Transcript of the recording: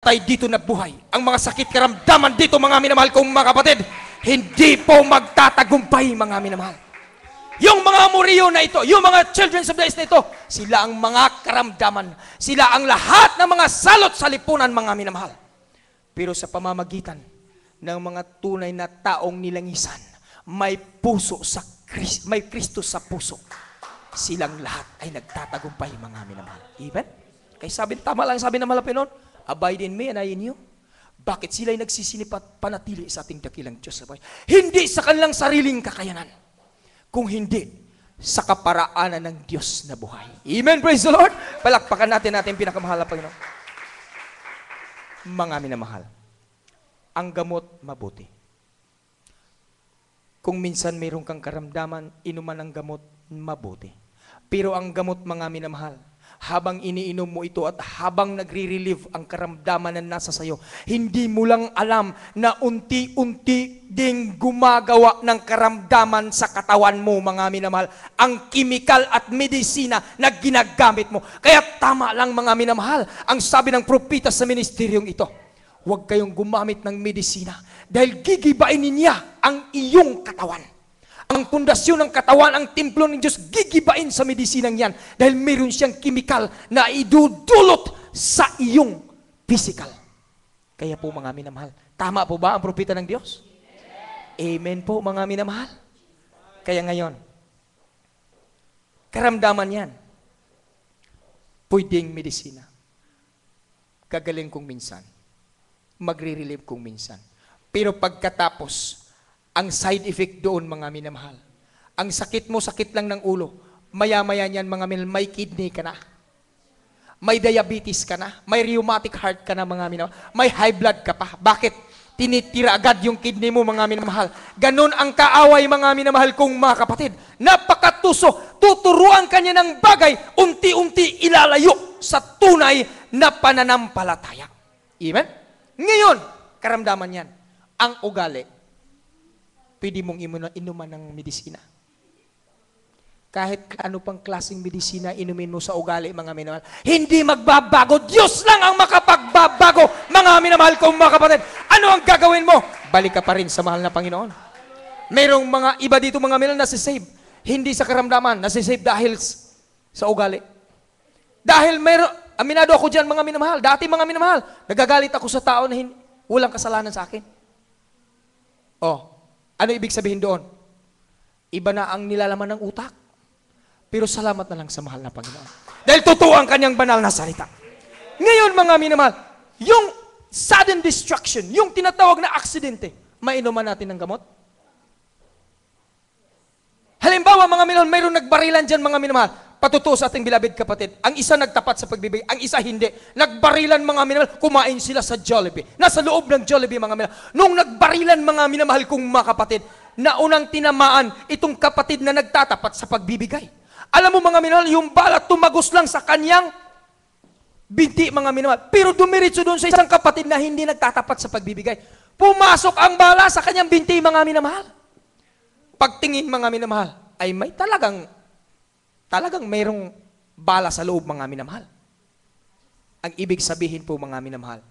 tayo dito nabuhay. Ang mga sakit karamdaman dito, mga minamahal kong mga kapatid, hindi po magtatagumpay, mga minamahal. Yung mga Amorrheo na ito, yung mga children of the East na ito, sila ang mga karamdaman. Sila ang lahat ng mga salot sa lipunan, mga minamahal. Pero sa pamamagitan ng mga tunay na taong nilangisan, may puso sa may Kristo sa puso, silang lahat ay nagtatagumpay, mga minamahal. Even? Kaya tama lang sabi ng Malapit noon, abide in me and I in you. Bakit sila'y nagsisinipat panatili sa ating dakilang Diyos sa buhay? Hindi sa kanilang sariling kakayanan, kung hindi sa kaparaanan ng Diyos na buhay. Amen, praise the Lord. Palakpakan natin pinakamahal na Panginoon. Mga minamahal, ang gamot mabuti. Kung minsan mayroon kang karamdaman, inuman ang gamot mabuti. Pero ang gamot, mga minamahal, habang iniinom mo ito at habang nagre-relieve ang karamdaman na nasa sayo, hindi mo lang alam na unti-unti ding gumagawa ng karamdaman sa katawan mo, mga minamahal, ang kimikal at medisina na ginagamit mo. Kaya tama lang, mga minamahal, ang sabi ng propeta sa ministeryong ito, huwag kayong gumamit ng medisina dahil gigibain niya ang iyong katawan. Ang pundasyon ng katawan, ang templo ng Diyos, gigibain sa medisinang yan dahil meron siyang kimikal na idudulot sa iyong physical. Kaya po, mga minamahal, tama po ba ang propeta ng Diyos? Amen po, mga minamahal. Kaya ngayon, karamdaman yan, pwedeng medisina. Gagaling kung minsan, magre-relieve kung minsan. Pero pagkatapos, ang side effect doon, mga minamahal, ang sakit mo, sakit lang ng ulo, maya-maya niyan, mga minamahal, may kidney ka na, may diabetes ka na, may rheumatic heart ka na, mga minamahal, may high blood ka pa. Bakit? Tinitira agad yung kidney mo, mga minamahal. Ganon ang kaaway, mga minamahal kong mga kapatid. Napakatuso, tuturuan ka niya ng bagay, unti-unti ilalayo sa tunay na pananampalataya. Amen? Ngayon, karamdaman yan, ang ugali, pwede mong inuman ng medisina. Kahit ano pang klaseng medisina inumin mo sa ugali, mga minamahal, hindi magbabago. Diyos lang ang makapagbabago, mga minamahal kong mga kapatid. Ano ang gagawin mo? Balik ka pa rin sa mahal na Panginoon. Merong mga iba dito, mga minamahal, nasisave. Hindi sa karamdaman, nasisave dahil sa ugali. Dahil aminado ako dyan, mga minamahal. Dati, mga minamahal, nagagalit ako sa tao na walang kasalanan sa akin. Ano ibig sabihin doon? Iba na ang nilalaman ng utak. Pero salamat na lang sa mahal na Panginoon. Dahil totoo ang kanyang banal na salita. Ngayon, mga minamahal, yung sudden destruction, yung tinatawag na aksidente, mainuman natin ng gamot? Halimbawa, mga minamahal, mayroong nagbarilan dyan, mga minamahal, patutuo sa ating beloved kapatid. Ang isa nagtapat sa pagbibigay, ang isa hindi. Nagbarilan, mga minamahal, kumain sila sa Jollibee. Nasa loob ng Jollibee, mga minamahal. Nung nagbarilan, mga minamahal kong mga kapatid, na unang tinamaan itong kapatid na nagtatapat sa pagbibigay. Alam mo, mga minamahal, yung bala tumagos lang sa kanyang binti, mga minamahal. Pero dumiritso doon sa isang kapatid na hindi nagtatapat sa pagbibigay. Pumasok ang bala sa kanyang binti, mga minamahal. Pagtingin, mga minamahal, ay may talagang mayroong bala sa loob, mga minamahal. Ang ibig sabihin po, mga minamahal,